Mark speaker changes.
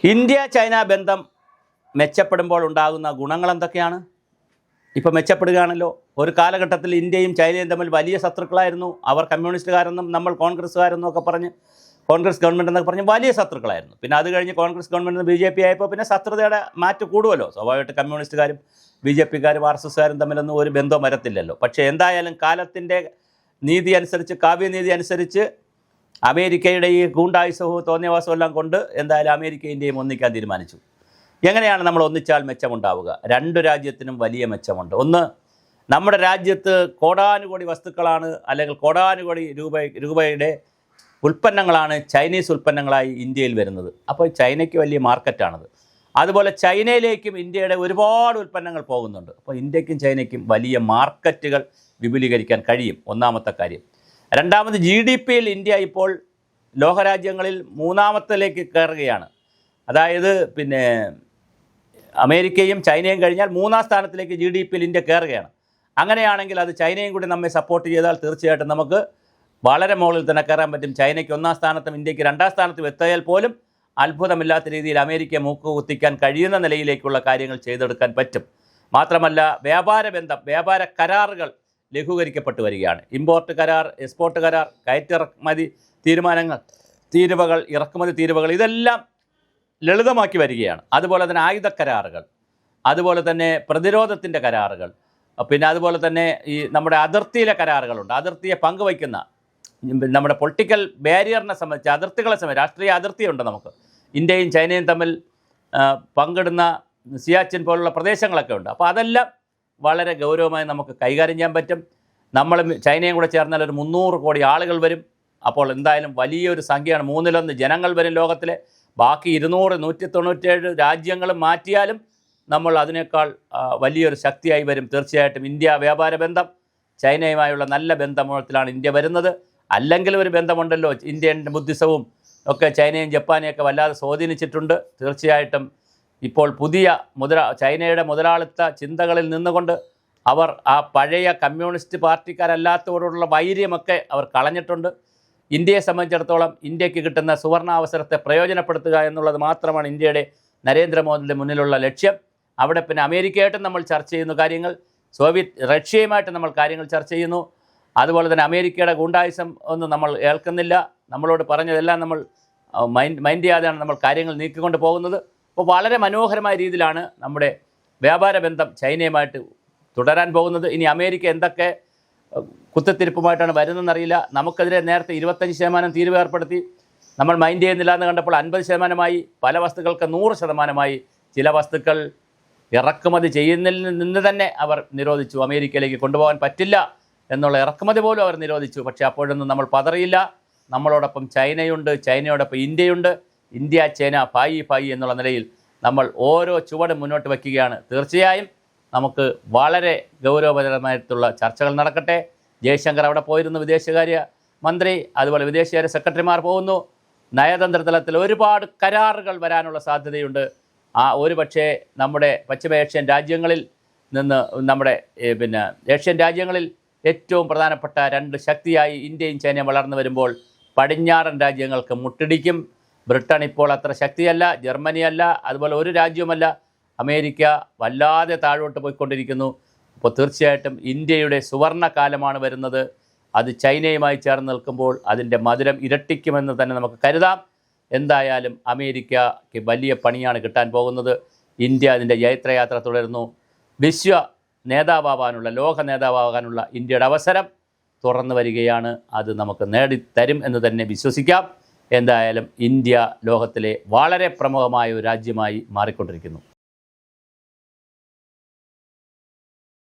Speaker 1: India China ബന്ധം മെച്ചപ്പെടുമ്പോൾ ഉണ്ടാകുന്ന ഗുണങ്ങൾ എന്തൊക്കെയാണ്? ഇപ്പോൾ മെച്ചപ്പെടുകയാണല്ലോ. ഒരു കാലഘട്ടത്തിൽ ഇന്ത്യയും ചൈനയും തമ്മിൽ വലിയ ശത്രുക്കളായിരുന്നു. അവർ കമ്മ്യൂണിസ്റ്റുകാരെന്നും നമ്മൾ കോൺഗ്രസ്സുകാരെന്നും ഒക്കെ പറഞ്ഞ്, കോൺഗ്രസ് ഗവൺമെൻറ് എന്നൊക്കെ പറഞ്ഞ് വലിയ ശത്രുക്കളായിരുന്നു. പിന്നെ അത് കഴിഞ്ഞ് കോൺഗ്രസ് ഗവൺമെൻറ് BJP ആയപ്പോൾ പിന്നെ ശത്രുതയുടെ മാറ്റ് കൂടുമല്ലോ. സ്വാഭാവികമായിട്ട് കമ്മ്യൂണിസ്റ്റുകാരും BJPക്കാരും RSSകാരും തമ്മിലൊന്നും ഒരു ബന്ധവും വരത്തില്ലല്ലോ. പക്ഷേ എന്തായാലും കാലത്തിൻ്റെ നീതി അനുസരിച്ച്, കാവ്യനീതി അനുസരിച്ച് അമേരിക്കയുടെ ഈ ഗൂണ്ടായുസവും തോന്നിയവാസവും എല്ലാം കൊണ്ട് എന്തായാലും അമേരിക്ക ഇന്ത്യയും ഒന്നിക്കാൻ തീരുമാനിച്ചു. എങ്ങനെയാണ് നമ്മൾ ഒന്നിച്ചാൽ മെച്ചമുണ്ടാവുക? രണ്ട് രാജ്യത്തിനും വലിയ മെച്ചമുണ്ട്. ഒന്ന്, നമ്മുടെ രാജ്യത്ത് കോടാനുകോടി വസ്തുക്കളാണ്, അല്ലെങ്കിൽ കോടാനുകോടി രൂപയുടെ ഉൽപ്പന്നങ്ങളാണ് ചൈനീസ് ഉൽപ്പന്നങ്ങളായി ഇന്ത്യയിൽ വരുന്നത്. അപ്പോൾ ചൈനയ്ക്ക് വലിയ മാർക്കറ്റാണത്. അതുപോലെ ചൈനയിലേക്കും ഇന്ത്യയുടെ ഒരുപാട് ഉൽപ്പന്നങ്ങൾ പോകുന്നുണ്ട്. അപ്പോൾ ഇന്ത്യക്കും ചൈനയ്ക്കും വലിയ മാർക്കറ്റുകൾ വിപുലീകരിക്കാൻ കഴിയും. ഒന്നാമത്തെ കാര്യം. രണ്ടാമത്, GDPയിൽ ഇന്ത്യ ഇപ്പോൾ ലോകരാജ്യങ്ങളിൽ മൂന്നാമത്തിലേക്ക് കയറുകയാണ്. അതായത് പിന്നെ അമേരിക്കയും ചൈനയും കഴിഞ്ഞാൽ മൂന്നാം സ്ഥാനത്തിലേക്ക് GDPയിൽ ഇന്ത്യ കയറുകയാണ്. അങ്ങനെയാണെങ്കിൽ അത് ചൈനയും കൂടി നമ്മെ സപ്പോർട്ട് ചെയ്താൽ തീർച്ചയായിട്ടും നമുക്ക് വളരെ മുകളിൽ തന്നെ കയറാൻ പറ്റും. ചൈനയ്ക്ക് ഒന്നാം സ്ഥാനത്തും ഇന്ത്യക്ക് രണ്ടാം സ്ഥാനത്തും എത്തിയാൽ പോലും അത്ഭുതമില്ലാത്ത രീതിയിൽ അമേരിക്കയെ മൂക്ക് കുത്തിക്കാൻ കഴിയുന്ന നിലയിലേക്കുള്ള കാര്യങ്ങൾ ചെയ്തെടുക്കാൻ പറ്റും. മാത്രമല്ല, വ്യാപാര ബന്ധം, വ്യാപാര കരാറുകൾ ലഘൂകരിക്കപ്പെട്ടു വരികയാണ്. ഇമ്പോർട്ട് കരാർ, എക്സ്പോർട്ട് കരാർ, കയറ്റിറക്കുമതി തീരുമാനങ്ങൾ, തീരുവകൾ, ഇറക്കുമതി തീരുവകൾ, ഇതെല്ലാം ലളിതമാക്കി വരികയാണ്. അതുപോലെ തന്നെ ആയുധ കരാറുകൾ, അതുപോലെ തന്നെ പ്രതിരോധത്തിൻ്റെ കരാറുകൾ, പിന്നെ അതുപോലെ തന്നെ ഈ നമ്മുടെ അതിർത്തിയിലെ കരാറുകളുണ്ട്. അതിർത്തിയെ പങ്കുവയ്ക്കുന്ന നമ്മുടെ പൊളിറ്റിക്കൽ ബാരിയറിനെ സംബന്ധിച്ച്, അതിർത്തികളെ സംബന്ധിച്ച്, രാഷ്ട്രീയ അതിർത്തിയുണ്ട് നമുക്ക്. ഇന്ത്യയും ചൈനയും തമ്മിൽ പങ്കിടുന്ന സിയാച്ചിൻ പോലുള്ള പ്രദേശങ്ങളൊക്കെ ഉണ്ട്. അപ്പോൾ അതെല്ലാം വളരെ ഗൗരവമായി നമുക്ക് കൈകാര്യം ചെയ്യാൻ പറ്റും. നമ്മളും ചൈനയും കൂടെ ചേർന്നാൽ ഒരു 300 കോടി ആളുകൾ വരും. അപ്പോൾ എന്തായാലും വലിയൊരു സംഖ്യയാണ്. 1/3 ജനങ്ങൾ വരും ലോകത്തിലെ. ബാക്കി 197 രാജ്യങ്ങളും മാറ്റിയാലും നമ്മൾ അതിനേക്കാൾ വലിയൊരു ശക്തിയായി വരും. തീർച്ചയായിട്ടും ഇന്ത്യ വ്യാപാര ബന്ധം, ചൈനയുമായുള്ള നല്ല ബന്ധത്തിലാണ് ഇന്ത്യ വരുന്നത്. അല്ലെങ്കിൽ ഒരു ബന്ധമുണ്ടല്ലോ, ഇന്ത്യൻ ബുദ്ധിസവും ഒക്കെ ചൈനയും ജപ്പാനെയൊക്കെ വല്ലാതെ സ്വാധീനിച്ചിട്ടുണ്ട്. തീർച്ചയായിട്ടും ഇപ്പോൾ പുതിയ ചൈനയുടെ മുതലാളിത്ത ചിന്തകളിൽ നിന്നുകൊണ്ട് അവർ ആ പഴയ കമ്മ്യൂണിസ്റ്റ് പാർട്ടിക്കാരല്ലാത്തവരോടുള്ള വൈര്യമൊക്കെ അവർ കളഞ്ഞിട്ടുണ്ട്. ഇന്ത്യയെ സംബന്ധിച്ചിടത്തോളം ഇന്ത്യക്ക് കിട്ടുന്ന സുവർണാവസരത്തെ പ്രയോജനപ്പെടുത്തുക എന്നുള്ളത് മാത്രമാണ് ഇന്ത്യയുടെ നരേന്ദ്രമോദിയുടെ മുന്നിലുള്ള ലക്ഷ്യം. അവിടെ പിന്നെ അമേരിക്കയായിട്ടും നമ്മൾ ചർച്ച ചെയ്യുന്ന കാര്യങ്ങൾ, റഷ്യയുമായിട്ട് നമ്മൾ കാര്യങ്ങൾ ചർച്ച ചെയ്യുന്നു. അതുപോലെ തന്നെ അമേരിക്കയുടെ ഗൂണ്ടായുസം ഒന്നും നമ്മൾ ഏൽക്കുന്നില്ല. നമ്മളോട് പറഞ്ഞതെല്ലാം നമ്മൾ മൈൻഡ് ചെയ്യാതെയാണ് നമ്മൾ കാര്യങ്ങൾ നീക്കിക്കൊണ്ട് പോകുന്നത്. അപ്പോൾ വളരെ മനോഹരമായ രീതിയിലാണ് നമ്മുടെ വ്യാപാര ബന്ധം ചൈനയുമായിട്ട് തുടരാൻ പോകുന്നത്. ഇനി അമേരിക്ക എന്തൊക്കെ കുത്തിത്തിരിപ്പുമായിട്ടാണ് വരുന്നതെന്നറിയില്ല. നമുക്കെതിരെ നേരത്തെ 25% തീരുവ ഏർപ്പെടുത്തി. നമ്മൾ മൈൻഡ് ചെയ്യുന്നില്ല എന്ന് കണ്ടപ്പോൾ 50%, പല വസ്തുക്കൾക്ക് 100%. ചില വസ്തുക്കൾ ഇറക്കുമതി ചെയ്യുന്നതിൽ നിന്ന് തന്നെ അവർ നിരോധിച്ചു. അമേരിക്കയിലേക്ക് കൊണ്ടുപോകാൻ പറ്റില്ല എന്നുള്ള ഇറക്കുമതി പോലും അവർ നിരോധിച്ചു. പക്ഷേ അപ്പോഴൊന്നും നമ്മൾ പതറിയില്ല. നമ്മളോടൊപ്പം ചൈനയുണ്ട്, ചൈനയോടൊപ്പം ഇന്ത്യയുണ്ട്. ഇന്ത്യ ചൈന ഭായി എന്നുള്ള നിലയിൽ നമ്മൾ ഓരോ ചുവടും മുന്നോട്ട് വയ്ക്കുകയാണ്. തീർച്ചയായും നമുക്ക് വളരെ ഗൗരവപരമായിട്ടുള്ള ചർച്ചകൾ നടക്കട്ടെ. ജയശങ്കർ അവിടെ പോയിരുന്നു, വിദേശകാര്യ മന്ത്രി, അതുപോലെ വിദേശകാര്യ സെക്രട്ടറിമാർ പോകുന്നു. നയതന്ത്ര തലത്തിൽ ഒരുപാട് കരാറുകൾ വരാനുള്ള സാധ്യതയുണ്ട്. ഒരു പക്ഷേ നമ്മുടെ പശ്ചിമേഷ്യൻ രാജ്യങ്ങളിൽ നിന്ന്, നമ്മുടെ ഏഷ്യൻ രാജ്യങ്ങളിൽ ഏറ്റവും പ്രധാനപ്പെട്ട 2 ശക്തിയായി ഇന്ത്യയും ചൈനയും വളർന്നു വരുമ്പോൾ പടിഞ്ഞാറൻ രാജ്യങ്ങൾക്ക് മുട്ടിടിക്കും. ബ്രിട്ടൻ ഇപ്പോൾ അത്ര ശക്തിയല്ല, ജർമ്മനിയല്ല, അതുപോലെ ഒരു രാജ്യവുമല്ല. അമേരിക്ക വല്ലാതെ താഴോട്ട് പോയിക്കൊണ്ടിരിക്കുന്നു. അപ്പോൾ തീർച്ചയായിട്ടും ഇന്ത്യയുടെ സുവർണ കാലമാണ് വരുന്നത്. അത് ചൈനയുമായി ചേർന്ന് നിൽക്കുമ്പോൾ അതിൻ്റെ മധുരം ഇരട്ടിക്കുമെന്ന് തന്നെ നമുക്ക് കരുതാം. എന്തായാലും അമേരിക്കയ്ക്ക് വലിയ പണിയാണ് കിട്ടാൻ പോകുന്നത്. ഇന്ത്യ അതിൻ്റെ ജൈത്രയാത്ര തുടരുന്നു. വിശ്വ നേതാവാകാനുള്ള, ലോക നേതാവാകാനുള്ള ഇന്ത്യയുടെ അവസരം തുറന്നു വരികയാണ്. അത് നമുക്ക് നേടിത്തരും എന്ന് തന്നെ വിശ്വസിക്കാം. എന്തായാലും ഇന്ത്യ ലോകത്തിലെ വളരെ പ്രമുഖമായ ഒരു രാജ്യമായി മാറിക്കൊണ്ടിരിക്കുന്നു.